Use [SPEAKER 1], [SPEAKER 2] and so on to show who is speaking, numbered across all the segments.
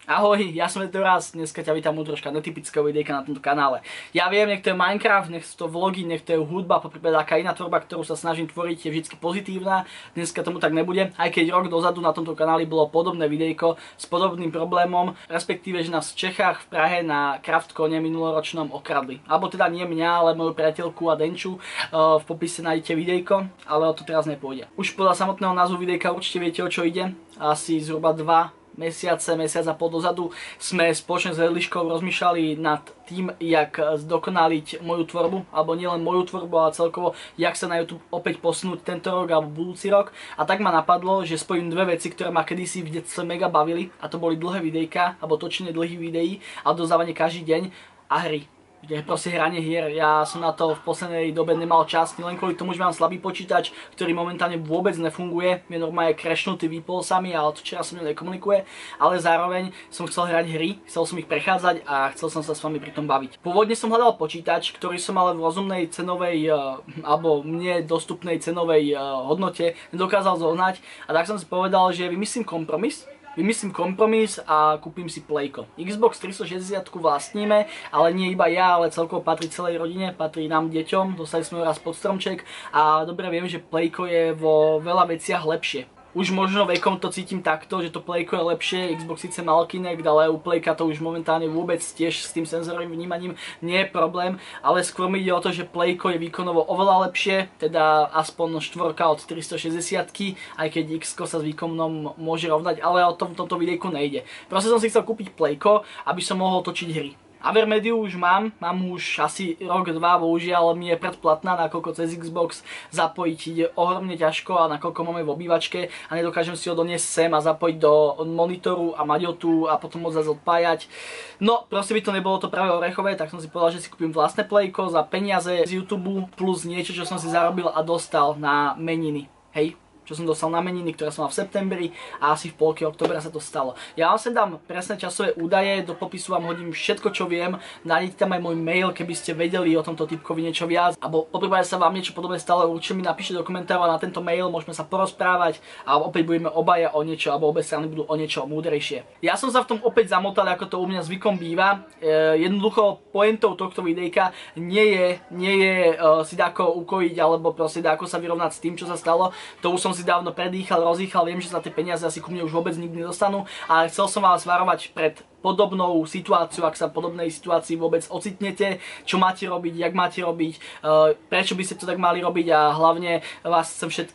[SPEAKER 1] Ahoj, ja som Etoraz, dneska ťa vítam u troška netypického videjka na tomto kanále. Ja viem, nech to je Minecraft, nech to vlogy, nech to je hudba, poprípade aká iná tvorba, ktorú sa snažím tvoriť, je vždy pozitívna. Dneska tomu tak nebude, aj keď rok dozadu na tomto kanáli bolo podobné videjko s podobným problémom, respektíve, že nás v Čechách v Prahe na Craftcone minuloročnom okradli. Alebo teda nie mňa, ale moju priateľku a Denču. V popise nájdete videjko, ale o to teraz nepôjde. Už podľa samotného názvu videjka určite viete, o čo ide. Asi zhruba mesiac a pol dozadu sme spoločne s Vedliškou rozmýšľali nad tým, jak zdokonaliť moju tvorbu, alebo nielen moju tvorbu, ale celkovo, jak sa na YouTube opäť posunúť tento rok alebo budúci rok. A tak ma napadlo, že spojím dve veci, ktoré ma kedysi v detstve mega bavili, a to boli dlhé videjka, alebo točenie dlhých videí a dodávanie každý deň a hry. Kde proste hranie hier, ja som na to v poslednej dobe nemal čas, len kvôli tomu, že mám slabý počítač, ktorý momentálne vôbec nefunguje, je normálne crashnutý, vypol sa mi a od včera som nekomunikuje, ale zároveň som chcel hrať hry, chcel som ich prechádzať a chcel som sa s vami pri tom baviť. Pôvodne som hľadal počítač, ktorý som ale v rozumnej cenovej, alebo mne dostupnej cenovej hodnote nedokázal zohnať, a tak som si povedal, že vymyslím kompromis a kúpim si Playko. Xbox 360 vlastníme, ale nie iba ja, ale celkovo patrí celej rodine, patrí nám deťom, dostali sme ho raz pod stromček a dobre viem, že Playko je vo veľa veciach lepšie. Už možno vekom to cítim takto, že to Playko je lepšie, Xbox síce mal Kinect, ale u Playka to už momentálne vôbec tiež s tým senzorovým vnímaním nie je problém, ale skôr mi ide o to, že Playko je výkonovo oveľa lepšie, teda aspoň štvorka od 360, aj keď X sa s výkonom môže rovnať, ale o tomto videjku nejde. Proste som si chcel kúpiť Playko, aby som mohol točiť hry. Avermediu už mám už asi rok, dva, bohužiaľ mi je predplatná, nakoľko cez Xbox zapojiť ide ohromne ťažko a nakoľko máme v obývačke a nedokážem si ho doniesť sem a zapojiť do monitoru a mať ho tu a potom ho zase odpájať. No, proste by to nebolo to práve orechové, tak som si povedal, že si kúpim vlastné Playko za peniaze z YouTube plus niečo, čo som si zarobil a dostal na meniny. Hej? Čo som dostal na meniny, ktoré som mal v septembri a asi v polke októbra sa to stalo. Ja vám sem dám presné časové údaje, do popisu vám hodím všetko, čo viem, nájdete tam aj môj mail, keby ste vedeli o tomto typkovi niečo viac, alebo poprípade sa vám niečo podobné stalo, určite mi napíšte do komentárov a na tento mail môžeme sa porozprávať a opäť budeme obaja o niečo, alebo obe strany budú o niečo múdrejšie. Ja som sa v tom opäť zamotal, ako to u mňa zvykom býva. Jednoducho pointou tohto videjka nie je si dáko ukojiť alebo proste dáko sa vyrovnať s tým, čo sa stalo. To už som si dávno predýchal, rozýchal, viem, že za tie peniaze asi ku mne už vôbec nikdy nedostanú, ale chcel som vás varovať pred podobnou situáciou, ak sa v podobnej situácii vôbec ocitnete, čo máte robiť, jak máte robiť, prečo by ste to tak mali robiť a hlavne vás chcem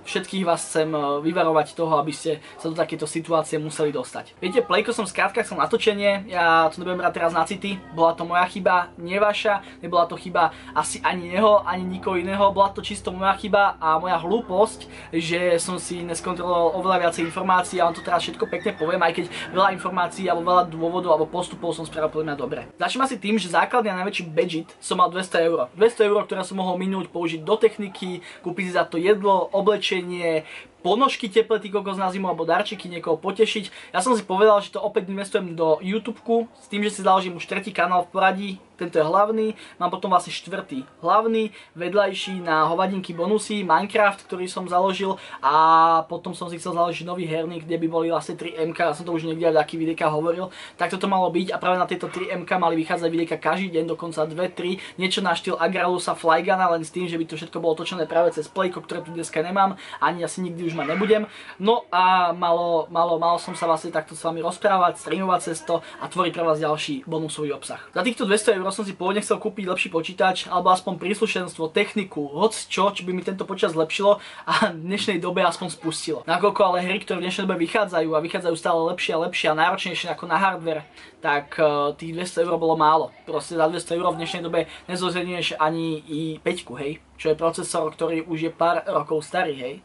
[SPEAKER 1] všetkých vás chcem vyvarovať toho, aby ste sa do takéto situácie museli dostať. Viete, Playko som skrátka chcel natočenie, ja to nebudem brať teraz na city, bola to moja chyba, nie vaša, nebola to chyba asi ani jeho, ani nikoho iného, bola to čisto moja chyba a moja hlúposť, že som si neskontroloval oveľa viacej informácií a on to teraz všetko pekne poviem, aj keď veľa informácií alebo veľa dôvodov alebo postupov som spravil podľa mňa dobre. Začnem asi tým, že základný a najväčší budget som mal 200 €. 200 €, ktoré som mohol minúť, použiť do techniky, kúpiť si za to jedlo, oblečenie, ponožky teplé, ty kokos na zimu, alebo darčeky, niekoho potešiť. Ja som si povedal, že to opäť investujem do YouTubeku, s tým, že si založím už 3. kanál v poradí. Tento je hlavný, mám potom vlastne 4. hlavný, vedľajší na hovadinky bonusy, Minecraft, ktorý som založil, a potom som si chcel založiť nový herný, kde by boli vlastne 3MK, ja som to už niekde aj v takých videjkách hovoril, tak toto malo byť a práve na tieto 3MK mali vychádzať videjka každý deň, dokonca 2-3, niečo na štýl Agralusa, Flygana, len s tým, že by to všetko bolo točené práve cez Playko, ktoré tu dneska nemám, ani asi nikdy už mať nebudem. No a malo som sa vlastne takto s vami rozprávať, streamovať cez to a tvoriť pre vás ďalší bonusový obsah. Za týchto 200 € som si pôvodne chcel kúpiť lepší počítač, alebo aspoň príslušenstvo, techniku, hoc čo by mi tento počítač zlepšilo a v dnešnej dobe aspoň spustilo. Nakoľko ale hry, ktoré v dnešnej dobe vychádzajú a vychádzajú stále lepšie a lepšie a náročnejšie ako na hardware, tak tých 200 € bolo málo. Proste za 200 € v dnešnej dobe nezoženieš ani i5, hej? Čo je procesor, ktorý už je pár rokov starý, hej?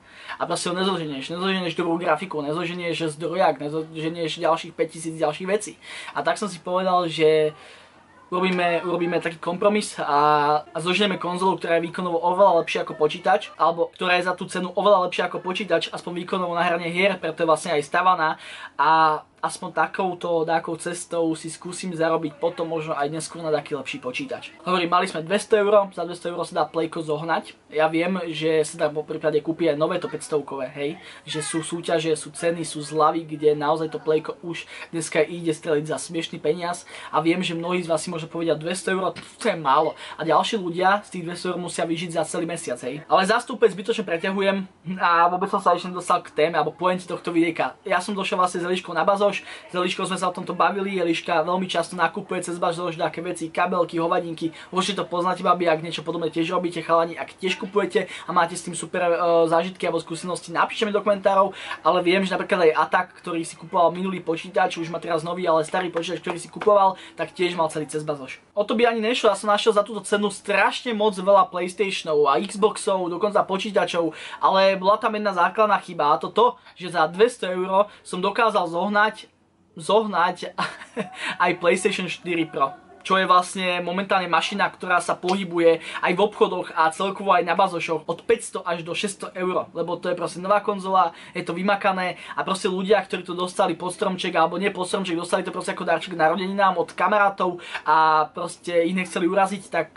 [SPEAKER 1] A proste ho nezoženieš dobrú grafiku, nezoženieš zdrojak, nezoženieš ďalších 5000 ďalších vecí. A tak som si povedal, že urobíme taký kompromis a zožneme konzolu, ktorá je výkonovo oveľa lepšia ako počítač, alebo ktorá je za tú cenu oveľa lepšia ako počítač, aspoň výkonovo na hranie hier, preto je vlastne aj stavaná, a aspoň takou cestou si skúsim zarobiť potom možno aj neskôr na taký lepší počítač. Hovorím, mali sme 200 €, za 200 € sa dá Playko zohnať. Ja viem, že sa dá po prípade kúpiť aj nové to 500-kové, hej, že sú súťaže, sú ceny, sú zľavy, kde naozaj to Playko už dneska ide streliť za smiešný peniaz a viem, že mnohí z vás si môžu povedať 200 €, to je málo a ďalší ľudia z tých 200 € musia vyžiť za celý mesiac, hej. Ale zástupe zbytočne preťahujem a vôbec som sa ešte nedostal k téme alebo pointe tohto videjka. Ja som došiel vlastne s Eliškou na bazón. S Eliškou sme sa o tomto bavili, Eliška veľmi často nakupuje cez Bazoš také veci, kabelky, hovadinky, určite to poznáte, babi, ak niečo podobné tiež robíte, chalani, ak tiež kupujete a máte s tým super zážitky alebo skúsenosti, napíšte mi do komentárov, ale viem, že napríklad aj Atak, ktorý si kupoval minulý počítač, už má teraz nový, ale starý počítač, ktorý si kupoval, tak tiež mal celý cez Bazoš. O to by ani nešlo, ja som našiel za túto cenu strašne moc veľa PlayStationov a Xboxov, dokonca počítačov, ale bola tam jedna základná chyba a to, že za 200 € som dokázal zohnať aj PlayStation 4 Pro. Čo je vlastne momentálne mašina, ktorá sa pohybuje aj v obchodoch a celkovo aj na bazošoch od 500 až do 600 €, lebo to je proste nová konzola, je to vymakané a proste ľudia, ktorí to dostali pod stromček alebo nie pod stromček, dostali to proste ako darček k narodeninám od kamarátov a proste ich nechceli uraziť, tak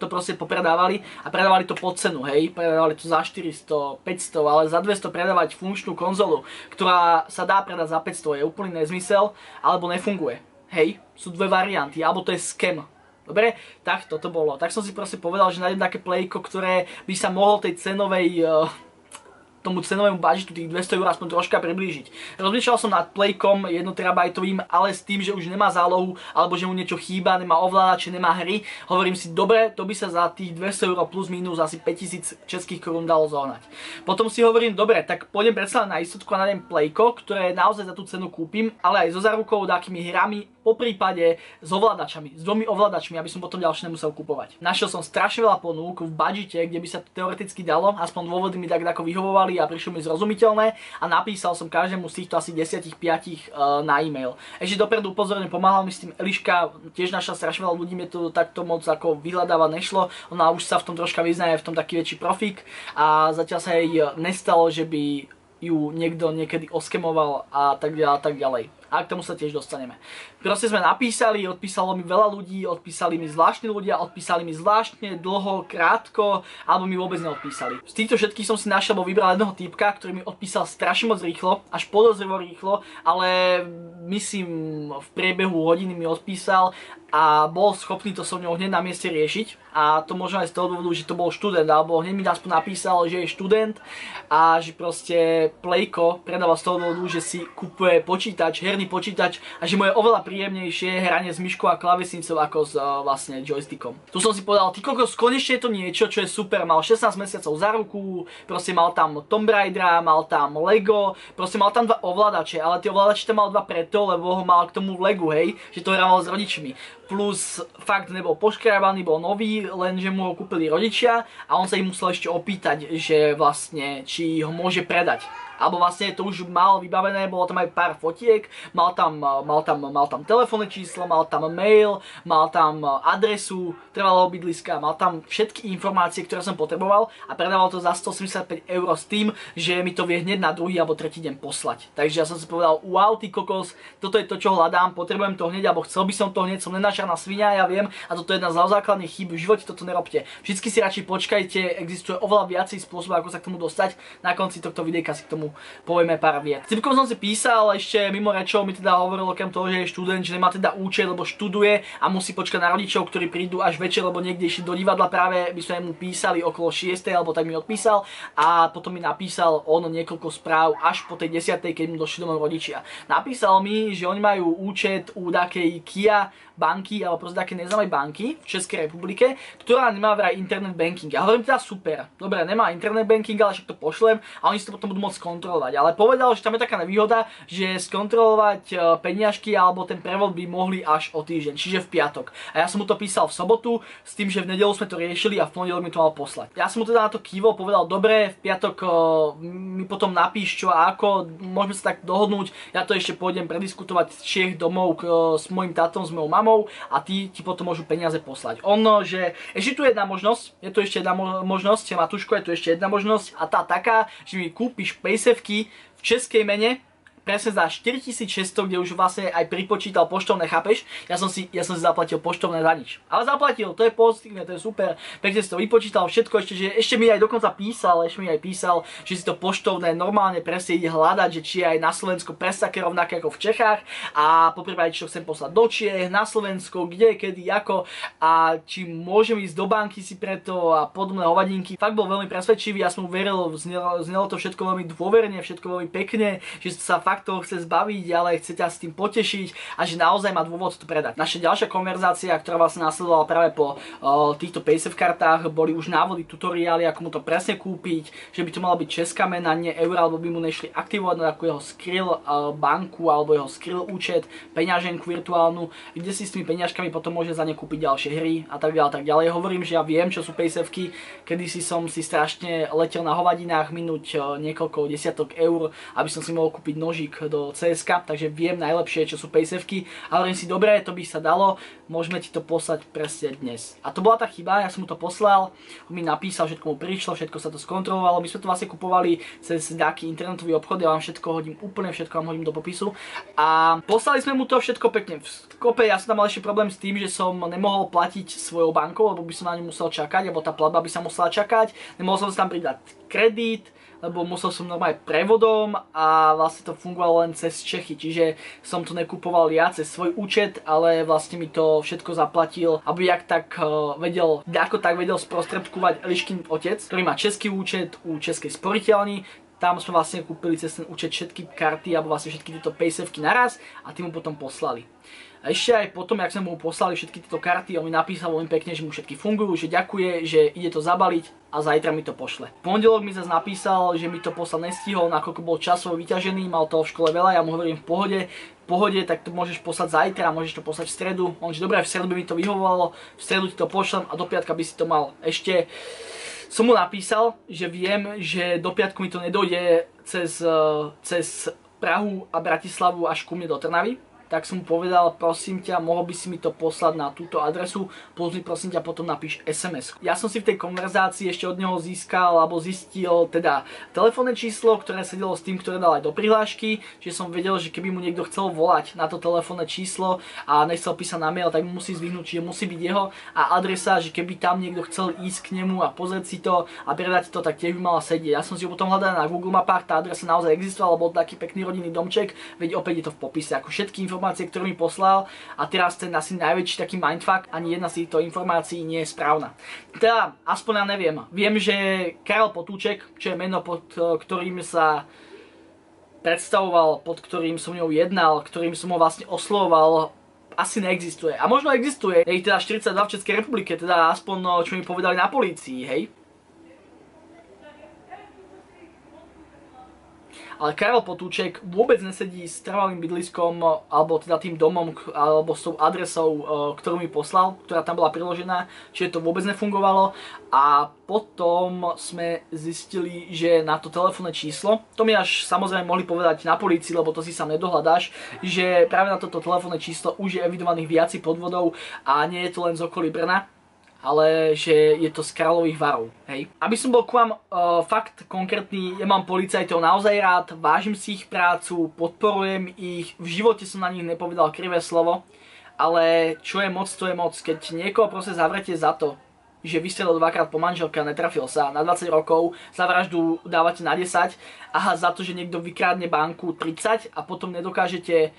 [SPEAKER 1] to proste popredávali a predávali to pod cenu, hej, predávali to za 400, 500, ale za 200 predávať funkčnú konzolu, ktorá sa dá predať za 500, je úplný nezmysel, alebo nefunguje, hej, sú dve varianty, alebo to je scam. Dobre, tak toto bolo. Tak som si proste povedal, že nájdem také Playko, ktoré by sa mohlo tej cenovej tomu cenovému budžetu tých 200 € aspoň troška priblížiť. Rozmýšľal som nad Playkom 1 TB, ale s tým, že už nemá zálohu, alebo že mu niečo chýba, nemá ovládače, nemá hry. Hovorím si, dobre, to by sa za tých 200 € plus minus asi 5000 českých korún dalo zohnať. Potom si hovorím, dobre, tak pôjdem predsa na istotku a nájdem Playko, ktoré naozaj za tú cenu kúpim, ale aj so zárukou, takými hrami, po prípade s ovládačami, s 2 ovládačmi, aby som potom ďalšie nemusel kupovať. Našiel som strašne veľa ponúk v budžete, kde by sa to teoreticky dalo, aspoň dôvody mi tak ako vyhovovali a prišlo mi zrozumiteľné a napísal som každému z týchto asi 10-5 na e-mail. Ešte dopredu upozorňujem, pomáhal mi s tým Eliška, tiež našla strašne veľa ľudí, mi to takto moc ako vyhľadávať nešlo, ona už sa v tom troška vyznaje, v tom taký väčší profík a zatiaľ sa jej nestalo, že by ju niekto niekedy oskemoval a tak ďalej. A k tomu sa tiež dostaneme. Proste sme napísali, odpísalo mi veľa ľudí, odpísali mi zvláštni ľudia, odpísali mi zvláštne, dlho, krátko, alebo mi vôbec neodpísali. Z týchto všetkých som si našiel, vybral jedného týpka, ktorý mi odpísal strašne moc rýchlo, až podozrivo rýchlo, ale myslím v priebehu hodiny mi odpísal a bol schopný to so mnou hneď na mieste riešiť. A to možno aj z toho dôvodu, že to bol študent, alebo hneď mi aspoň napísal, že je študent a že proste Playko predáva z toho dôvodu, že si kupuje počítač, herný počítač a že mu je oveľa príjemnejšie hranie s myškou a klávesnicou ako s vlastne joystickom. Tu som si povedal, ty kokos, konečne je to niečo, čo je super, mal 16 mesiacov za ruku, proste mal tam Tomb Raidera, mal tam Lego, proste mal tam 2 ovládače, ale tie ovládače tam mal 2 preto, lebo ho mal k tomu v Legu, hej, že to hrával s rodičmi. Plus fakt nebol poškrábaný, bol nový, lenže mu ho kúpili rodičia a on sa im musel ešte opýtať, že vlastne či ho môže predať. Alebo vlastne to už mal vybavené, bolo tam aj pár fotiek, mal tam telefónne číslo, mal tam mail, mal tam adresu trvalého bydliska, mal tam všetky informácie, ktoré som potreboval a predával to za 185 € s tým, že mi to vie hneď na druhý alebo tretí deň poslať. Takže ja som si povedal, wow, ty kokos, toto je to, čo hľadám, potrebujem to hneď, alebo chcel by som to hneď, som nenašarná svinia, ja viem, a toto je jedna z základných chýb, v živote toto nerobte. Vždycky si radšej počkajte, existuje oveľa viacej spôsobov, ako sa k tomu dostať. Na konci tohto videjka si k tomu povieme pár viet. S typkom som si písal, ešte mimo rečov mi teda hovoril okrem toho, že je študent, že nemá teda účet, lebo študuje a musí počkať na rodičov, ktorí prídu až večer, lebo niekde išli do divadla, práve by sme mu písali okolo 6, alebo tak mi odpísal a potom mi napísal on niekoľko správ až po tej 10, keď mu došli domov rodičia. Napísal mi, že oni majú účet u takej Kia banky, alebo proste také neznámej banky v Českej republike, ktorá nemá vraj internet banking. Ja hovorím teda super, dobre, nemá internet banking, ale však to pošlem a oni si to potom budú môcť skontrolovať. Ale povedal, že tam je taká nevýhoda, že skontrolovať peniažky alebo ten prevod by mohli až o týždeň, čiže v piatok. A ja som mu to písal v sobotu s tým, že v nedeľu sme to riešili a v pondelok mi to mal poslať. Ja som mu teda na to kývol, povedal, dobre, v piatok mi potom napíš čo a ako, môžeme sa tak dohodnúť, ja to ešte pôjdem prediskutovať z Čiech domov s mojím tátom, s mojou mamou a ti potom môžu peniaze poslať. Že ešte tu jedna možnosť, je tu ešte jedna možnosť, Matúško, je tu ešte jedna možnosť a tá taká, že mi kúpiš paysafky v českej mene, presne za 4600, kde už vlastne aj pripočítal poštovné, chápeš? Ja som si zaplatil poštovné za nič. Ale zaplatil, to je pozitívne, to je super. Pekne si to vypočítal všetko, ešte mi aj dokonca písal, že si to poštovné normálne presne ide hľadať, že či je aj na Slovensku presne také rovnaké ako v Čechách a poprípade, čo chcem poslať do Čiech, na Slovensko, kde, kedy, ako a či môžem ísť do banky si preto a podobné hovadinky. Fakt bol veľmi presvedčivý, ja som mu veril, znelo to všetko veľmi dôverne, všetko veľmi pekne, že sa fakt toho chce zbaviť, ale chce ťa s tým potešiť a že naozaj má dôvod to predať. Naša ďalšia konverzácia, ktorá vlastne nasledovala práve po týchto Paysafe kartách, boli už návody, tutoriály, ako mu to presne kúpiť, že by to mala byť česká mena, nie eur, alebo by mu nešli aktivovať na takú jeho Skrill banku alebo jeho Skrill účet, peňaženku virtuálnu, kde si s tými peňažkami potom môže za ne kúpiť ďalšie hry a tak ďalej. Hovorím, že ja viem, čo sú Paysafeky, kedysi som si strašne letel na hovadinách minúť niekoľko desiatok eur, aby som si mohol kúpiť nožík do CSK, takže viem najlepšie, čo sú Paysafeky. A hovorím si, dobre, to by sa dalo, môžeme ti to poslať presne dnes. A to bola tá chyba, ja som mu to poslal, on mi napísal, všetko mu prišlo, všetko sa to skontrolovalo, my sme to vlastne kupovali cez nejaký internetový obchod, ja vám všetko hodím, úplne všetko vám hodím do popisu. A poslali sme mu to všetko pekne v kope, ja som tam mal ešte problém s tým, že som nemohol platiť svojou bankou, lebo by som na ňu musel čakať, alebo tá platba by sa musela čakať, nemohol som si tam pridať kredit, lebo musel som normálne prevodom a vlastne to fungovalo len cez Čechy, čiže som to nekupoval ja cez svoj účet, ale vlastne mi to všetko zaplatil, aby jak tak vedel, sprostredkovať Eliškin otec, ktorý má český účet u Českej sporiteľni. Tam sme vlastne kúpili cez ten účet všetky karty alebo vlastne všetky tieto Paysafeky naraz a tým mu potom poslali. A ešte aj potom, jak sme mu poslali všetky tieto karty, on mi napísal veľmi pekne, že mu všetky fungujú, že ďakuje, že ide to zabaliť a zajtra mi to pošle. V pondelok mi zase napísal, že mi to poslať nestihol, nakoľko bol časovo vyťažený, mal toho v škole veľa, ja mu hovorím v pohode, tak to môžeš poslať zajtra, môžeš to poslať v stredu. On že dobre, v stredu by mi to vyhovovalo, v stredu ti to pošlem a do piatka by si to mal. Ešte som mu napísal, že viem, že do piatku mi to nedojde cez Prahu a Bratislavu až ku mne do Trnavy. Tak som mu povedal, prosím ťa, mohol by si mi to poslať na túto adresu, plus mi prosím ťa potom napíš SMS. Ja som si v tej konverzácii ešte od neho získal, alebo zistil teda telefónne číslo, ktoré sedelo s tým, ktoré dal aj do prihlášky, čiže som vedel, že keby mu niekto chcel volať na to telefónne číslo a nechcel písať na mail, tak mu musí zvyhnúť, čiže musí byť jeho a adresa, že keby tam niekto chcel ísť k nemu a pozrieť si to a predať to, tak tiež by mala sedieť. Ja som si ho potom hľadal na Google mapách, tá adresa naozaj existovala, bol taký pekný rodinný domček, veď opäť je to v popise, ako všetky informácie, ktoré mi poslal a teraz ten asi najväčší taký mindfuck, ani jedna z týchto informácií nie je správna. Teda, aspoň ja neviem. Viem, že Karel Potúček, čo je meno, pod ktorým sa predstavoval, pod ktorým som ňou jednal, ktorým som ho vlastne oslovoval, asi neexistuje. A možno existuje, je ich teda 42 v Českej republike, teda aspoň čo mi povedali na polícii, hej. Ale Karel Potúček vôbec nesedí s trvalým bydliskom, alebo teda tým domom, alebo s tou adresou, ktorú mi poslal, ktorá tam bola priložená, čiže to vôbec nefungovalo. A potom sme zistili, že na to telefónne číslo, to mi až samozrejme mohli povedať na polícii, lebo to si sám nedohľadáš, že práve na toto telefónne číslo už je evidovaných viaci podvodov a nie je to len z okolí Brna, ale že je to z Kráľových Varov, hej. Aby som bol k vám fakt konkrétny, ja mám policajtov naozaj rád, vážim si ich prácu, podporujem ich, v živote som na nich nepovedal krivé slovo, ale čo je moc, to je moc. Keď niekoho proste zavrete za to, že vystrelil dvakrát po manželke a netrafil sa na 20 rokov, za vraždu dávate na 10 a za to, že niekto vykrádne banku 30 a potom nedokážete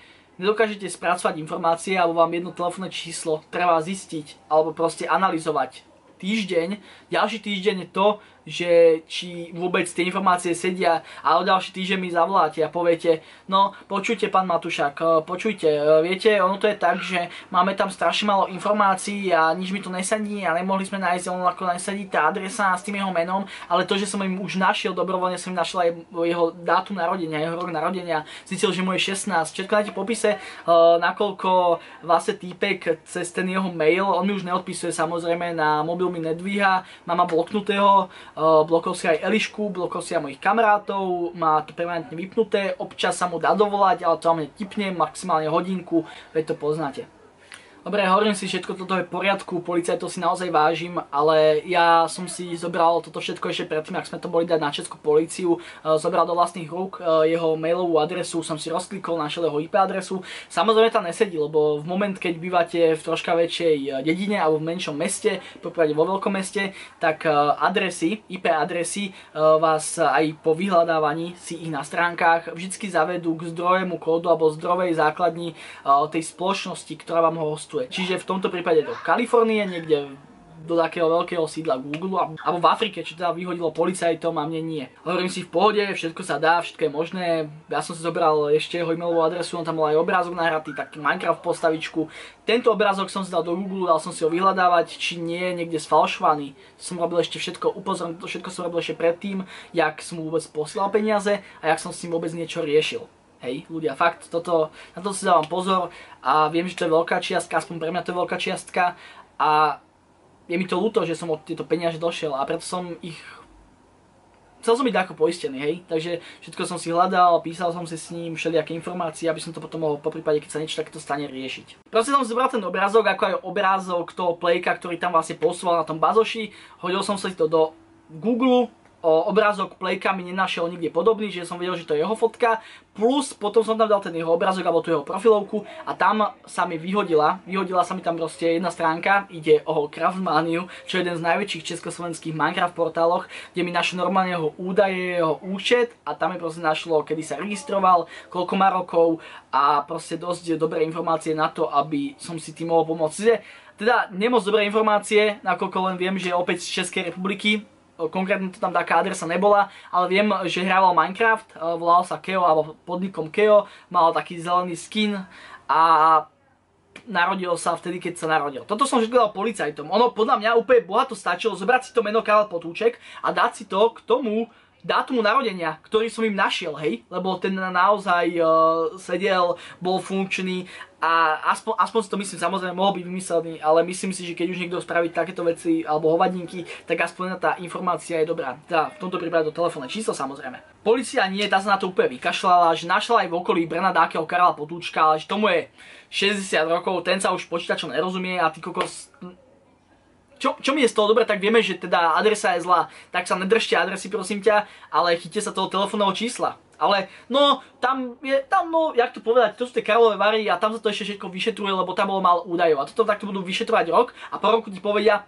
[SPEAKER 1] spracovať informácie alebo vám jedno telefónne číslo treba zistiť alebo proste analyzovať týždeň, ďalší týždeň je to, že či vôbec tie informácie sedia a o ďalší týždeň mi zavoláte a poviete, no počujte pán Matušák, počujte, viete, ono to je tak, že máme tam strašne málo informácií a nič mi to nesadí a nemohli sme nájsť, ono ako nesadí tá adresa s tým jeho menom, ale to, že som im už našiel, dobrovoľne som im našiel aj jeho dátum narodenia, jeho rok narodenia, zistil, že mu je 16, všetko nájdete v popise, nakoľko vlastne týpek cez ten jeho mail, on mi už neodpisuje samozrejme, na mobil mi nedvíha, mám bloknutého, blokol si aj Elišku, blokol si aj mojich kamarátov, má to permanentne vypnuté, občas sa mu dá dovolať, ale to vám netipne, maximálne hodinku, veď to poznáte. Dobre, hovorím si, všetko toto je v poriadku, policajtov si naozaj vážim, ale ja som si zobral toto všetko ešte predtým, ak sme to boli dať na Českú políciu, zobral do vlastných rúk jeho mailovú adresu, som si rozklikol, našiel jeho IP adresu. Samozrejme tam nesedí, lebo v moment, keď bývate v troška väčšej dedine alebo v menšom meste, popríklade vo veľkom meste, tak adresy, IP adresy vás aj po vyhľadávaní si ich na stránkach vždycky zavedú k zdrojovému kódu alebo zdrojovej základni tej spoločnosti, ktorá vám ho hostuje. Čiže v tomto prípade do Kalifornie, niekde do takého veľkého sídla Google, alebo v Afrike, čo teda vyhodilo policajtom a mne nie. Hovorím si v pohode, všetko sa dá, všetko je možné. Ja som si zobral ešte jeho e-mailovú adresu, on tam bol aj obrázok nahratý, taký Minecraft postavičku. Tento obrázok som si dal do Google, dal som si ho vyhľadávať, či nie je niekde sfalšovaný. Som robil ešte všetko, upozorňujem, to všetko som robil ešte predtým, jak som mu vôbec posielal peniaze a jak som s ním vôbec niečo riešil. Hej, ľudia, fakt, na to si dávam pozor a viem, že to je veľká čiastka, aspoň pre mňa to je veľká čiastka a je mi to ľúto, že som od tieto peniaze došiel a preto som chcel som byť ako poistený, hej, takže všetko som si hľadal, písal som si s ním všelijaké informácie, aby som to potom mohol poprípade, keď sa niečo takéto stane, riešiť. Proste som zobral ten obrázok, ako aj obrázok toho Playka, ktorý tam vlastne posúval na tom bazoši, hodil som si to do Google. Obrázok Playka mi nenašiel nikde podobný, že som vedel, že to je jeho fotka, plus potom som tam dal ten jeho obrázok alebo tú jeho profilovku a tam sa mi vyhodila sa mi tam proste jedna stránka, ide o Craftmaniu, čo je jeden z najväčších československých Minecraft portáloch, kde mi našlo normálne jeho údaje, jeho účet a tam mi proste našlo, kedy sa registroval, koľko má rokov a proste dosť dobré informácie na to, aby som si tým mohol pomôcť. Teda nemoc dobré informácie, nakoľko len viem, že je opäť z Českej republiky. Konkrétne to tam taká adresa nebola, ale viem, že hrával Minecraft, volal sa Keo, alebo podnikom Keo, mal taký zelený skin a narodil sa vtedy, keď sa narodil. Toto som všetko dal policajtom. Ono podľa mňa úplne bohato stačilo zobrať si to meno Karel Potůček a dať si to k tomu dátumu narodenia, ktorý som im našiel, hej, lebo ten naozaj sedel, bol funkčný a aspoň si to myslím, samozrejme mohol byť vymyslený, ale myslím si, že keď už niekto spraví takéto veci alebo hovadníky, tak aspoň tá informácia je dobrá. Teda v tomto prípade to telefónne číslo samozrejme. Polícia nie, tá sa na to úplne vykašľala, že našla aj v okolí Brna dákeho Karela Potůčka, ale že tomu je 60 rokov, ten sa už počítačom nerozumie a ty kokos... Čo mi je z toho dobre, tak vieme, že teda adresa je zlá, tak sa nedržte adresy prosím ťa, ale chyťte sa toho telefónneho čísla. Ale no, tam, jak to povedať, to sú tie Karlové Vary a tam sa to ešte všetko vyšetruje, lebo tam bolo málo údajov. A toto takto budú vyšetrovať rok a po roku ti povedia,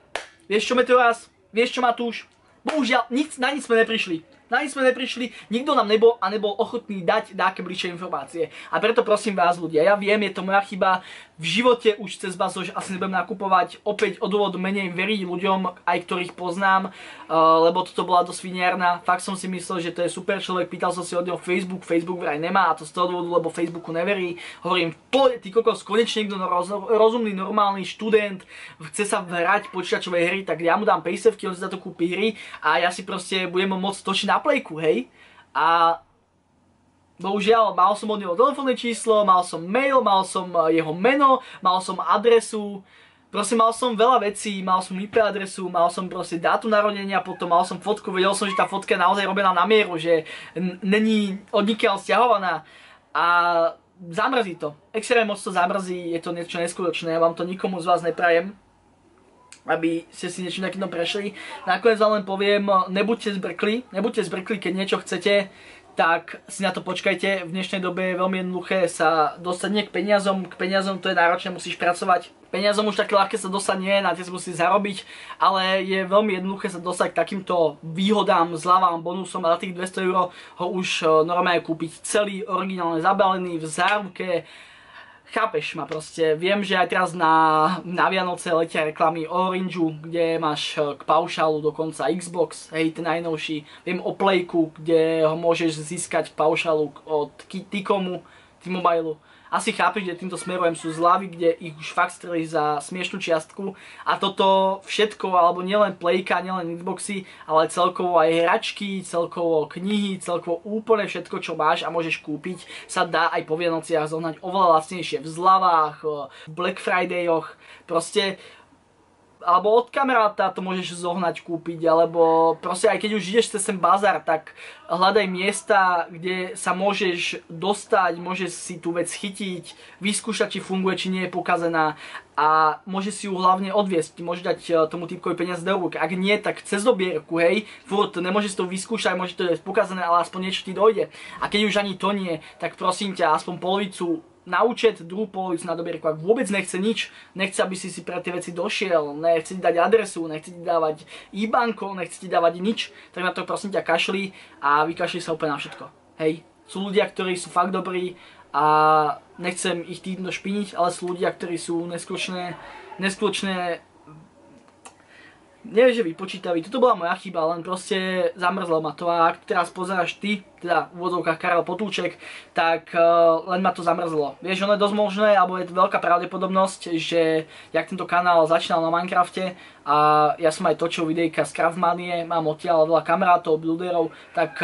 [SPEAKER 1] vieš čo Meteoras, vieš čo Matúš, bohužiaľ na nic sme neprišli. Na nic sme neprišli, nikto nám nebol ochotný dať nejaké bližšie informácie. A preto prosím vás ľudia, ja viem, je to moja chyba, v živote už cez bazoš asi nebudem nakupovať, opäť o dôvod menej veriť ľuďom, aj ktorých poznám, lebo toto bola dosť viniarna. Fakt som si myslel, že to je super človek, pýtal som si od neho Facebook vraj nemá a to z toho dôvodu, lebo Facebooku neverí. Hovorím, ty kokos, konečne niekto rozumný, normálny študent, chce sa hrať počítačové hry, tak ja mu dám paysevky, on si za to kúpi hry a ja si proste budem môcť točiť na Playku, hej? A bohužiaľ, mal som od neho telefónne číslo, mal som mail, mal som jeho meno, mal som adresu, proste mal som veľa vecí, mal som IP adresu, mal som proste dátum narodenia, potom mal som fotku, vedel som, že tá fotka je naozaj robená na mieru, že není odnikiaľ stiahovaná a zamrzí to. Extrémne moc to zamrzí, je to niečo neskutočné, ja vám to nikomu z vás neprajem, aby ste si niečo takýmto prešli. Nakoniec vám len poviem, nebuďte zbrkli, keď niečo chcete, tak si na to počkajte. V dnešnej dobe je veľmi jednoduché sa dostať nie k peniazom to je náročné, musíš pracovať. Peniazom už také ľahké sa dostať nie, na tie sa musí zarobiť, ale je veľmi jednoduché sa dostať k takýmto výhodám, zľavám, bonusom a za tých 200 € ho už normálne kúpiť celý, originálne zabalený, v záruke. Chápeš ma proste, viem, že aj teraz na Vianoce letia reklamy o Orangeu, kde máš k paušálu dokonca Xbox, hej, ten najnovší. Viem o Playku, kde ho môžeš získať k paušálu od T-Mobile. Asi chápeš, že týmto smerujem, sú zľavy, kde ich už fakt strelí za smiešnú čiastku a toto všetko, alebo nielen Playka, nielen Xboxy, ale celkovo aj hračky, celkovo knihy, celkovo úplne všetko, čo máš a môžeš kúpiť, sa dá aj po Vianociach zohnať oveľa lacnejšie v zľavách, v Black Fridayoch, proste alebo od kamaráta to môžeš zohnať, kúpiť, alebo proste aj keď už ideš cez ten bazár, tak hľadaj miesta, kde sa môžeš dostať, môžeš si tú vec chytiť, vyskúšať, či funguje, či nie je pokazená a môžeš si ju hlavne odviesť, môžeš dať tomu typkovi peniaze do rúk. Ak nie, tak cez dobierku, hej, furt nemôžeš to vyskúšať, môže to je pokazené, ale aspoň niečo ti dojde. A keď už ani to nie, tak prosím ťa, aspoň polovicu na účet, druhú polovicu na dobierku. Ak vôbec nechce nič, nechce, aby si pre tie veci došiel, nechce ti dať adresu, nechce ti dávať IBANko, nechce ti dávať nič, tak na to prosím ťa kašli a vykašli sa úplne na všetko. Hej, sú ľudia, ktorí sú fakt dobrí a nechcem ich týmto špiniť, ale sú ľudia, ktorí sú neskutočné, neviem, že vypočítaví, toto bola moja chyba, len proste zamrzlo ma to a ak teraz pozeráš ty, teda v úvodzovkách Karel Potůček, tak len ma to zamrzlo. Vieš, ono je dosť možné, alebo je veľká pravdepodobnosť, že jak tento kanál začínal na Minecrafte a ja som aj točil videjka z Craftmanie, mám odtiaľ veľa kamarátov, builderov, tak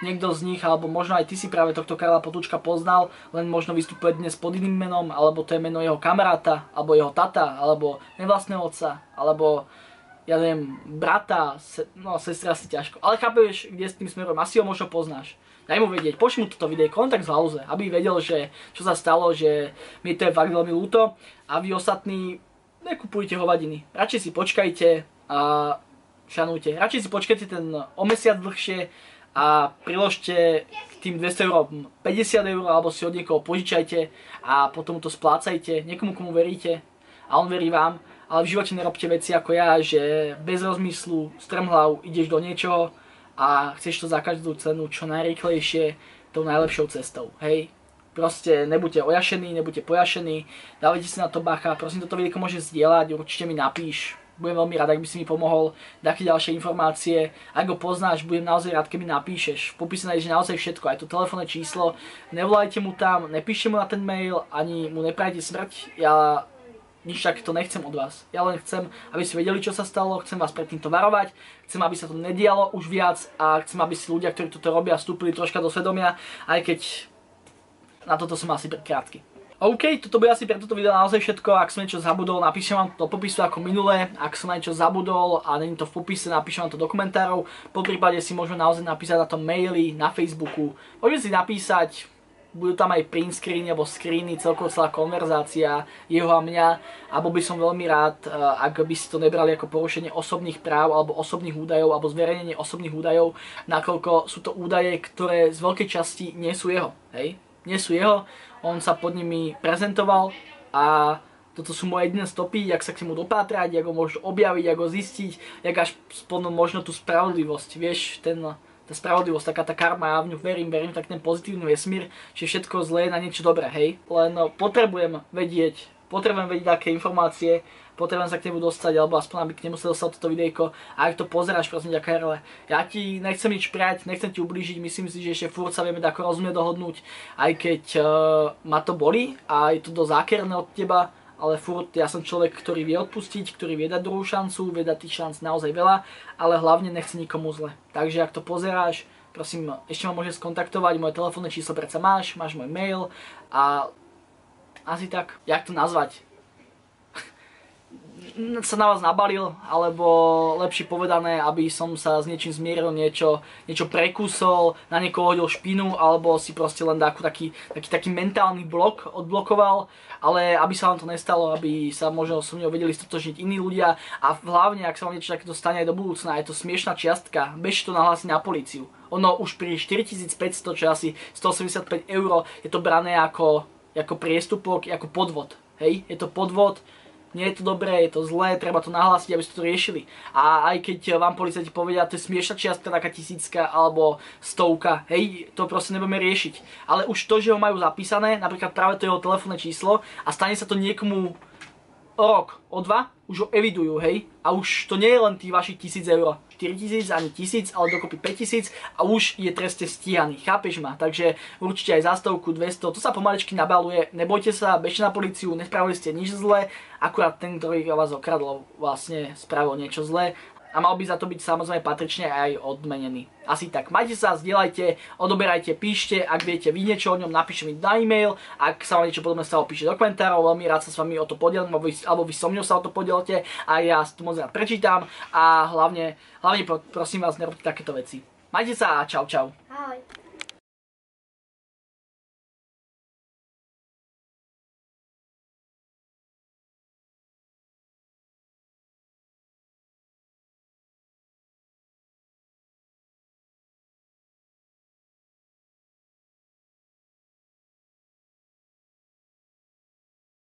[SPEAKER 1] niekto z nich, alebo možno aj ty si práve tohto Karela Potůčka poznal, len možno vystupuje dnes pod iným menom, alebo to je meno jeho kamaráta, alebo jeho tata, alebo nevlastného otca, alebo ja neviem, brata, sestra asi ťažko. Ale chápeš, kde s tým smerom, asi ho možno poznáš. Daj mu vedieť, pošli mu toto video, kontakt z Lauze, aby vedel, že čo sa stalo, že mi to je fakt veľmi ľúto. A vy ostatní, nekupujte hovadiny. Radšej si počkajte a šanujte. Radšej si počkajte ten o mesiac dlhšie a priložte k tým 200 € 50 € alebo si od niekoho požičajte a potom to splácajte niekomu, komu veríte a on verí vám. Ale v živote nerobte veci ako ja, že bez rozmyslu, strmhlav ideš do niečoho a chceš to za každú cenu čo najrýchlejšie, tou najlepšou cestou, hej? Proste nebuďte ojašení, nebuďte pojašení, dávajte si na to bacha, prosím, toto video môžeš zdieľať, určite mi napíš, budem veľmi rád, ak by si mi pomohol, také ďalšie informácie, ak ho poznáš, budem naozaj rád, keď mi napíšeš, v popise nájdeš naozaj všetko, aj to telefónne číslo, nevolajte mu tam, nepíšte mu na ten mail, ani mu neprajte smrť, ja nič takéto nechcem od vás. Ja len chcem, aby ste vedeli, čo sa stalo, chcem vás pred týmto varovať, chcem, aby sa to nedialo už viac a chcem, aby si ľudia, ktorí toto robia, vstúpili troška do svedomia, aj keď na toto som asi krátky. OK, toto bude asi pre toto video naozaj všetko. Ak som niečo zabudol, napíšem vám to do popisu ako minulé. Ak som na niečo zabudol a není to v popise, napíšem vám to do komentárov. Po prípade si môžeme naozaj napísať na tom maili, na Facebooku. Môžete si napísať, budú tam aj print screeny alebo screeny, celkovo celá konverzácia jeho a mňa a bol by som veľmi rád, ak by si to nebrali ako porušenie osobných práv alebo osobných údajov alebo zverejnenie osobných údajov, nakoľko sú to údaje, ktoré z veľkej časti nie sú jeho, hej? Nie sú jeho, on sa pod nimi prezentoval a toto sú moje jediné stopy, jak sa k nemu dopátrať, jak ho môžu objaviť, jak ho zistiť, jak až splnú možno tú spravodlivosť, vieš, tá spravodlivosť, taká tá karma, ja v ňu verím, tak ten pozitívny vesmír, že všetko zlé je na niečo dobré, hej. Len potrebujem vedieť aké informácie, potrebujem sa k nemu dostať, alebo aspoň aby k nemu sa dostal toto videjko. A ak to pozeráš, prosím ťa, Karele, ja ti nechcem nič prijať, nechcem ti ublížiť, myslím si, že ešte furt sa vieme ako rozumne dohodnúť, aj keď ma to bolí a je to dosť zákerné od teba, ale furt ja som človek, ktorý vie odpustiť, ktorý vie dať druhú šancu, vie dať tých šanc naozaj veľa, ale hlavne nechce nikomu zle. Takže ak to pozeráš, prosím, ešte ma môžeš skontaktovať, moje telefónne číslo predsa máš môj mail a asi tak, jak to nazvať? Sa na vás nabalil, alebo lepšie povedané, aby som sa s niečím zmieril, niečo prekúsol, na niekoho hodil špinu, alebo si proste len taký mentálny blok odblokoval, ale aby sa vám to nestalo, aby sa možno so mnou vedeli stotožniť iní ľudia a hlavne, ak sa vám niečo takéto stane aj do budúcna, je to smiešná čiastka, bežte to nahlásiť na políciu. Ono už pri 4500, čo asi 185 €, je to brané ako priestupok, ako podvod, hej, je to podvod. Nie je to dobré, je to zlé, treba to nahlásiť, aby ste to riešili. A aj keď vám policajti povedia, to je smiešná čiastka, taká 1000 alebo 100, hej, to proste nebudeme riešiť. Ale už to, že ho majú zapísané, napríklad práve to jeho telefónne číslo a stane sa to niekomu o rok, o dva, už ho evidujú, hej. A už to nie je len tých vašich 1000 €, 4000, ani 1000, ale dokopy 5000 a už je trestne stíhaný, chápeš ma? Takže určite aj za 100, 200, to sa pomaličky nabaluje, nebojte sa, bežte na políciu, nespravili ste nič zlé, akurát ten, ktorý vás okradol, vlastne spravil niečo zlé. a mal by za to byť samozrejme patrične aj odmenený. Asi tak. Majte sa, zdieľajte, odoberajte, píšte, ak viete vy niečo o ňom, napíšte mi na e-mail, ak sa vám niečo podobné stalo, píšte do komentárov, veľmi rád sa s vami o to podelím, alebo vy so mňou sa o to podielte a ja to moc rád prečítam a hlavne prosím vás, nerobte takéto veci. Majte sa a čau čau.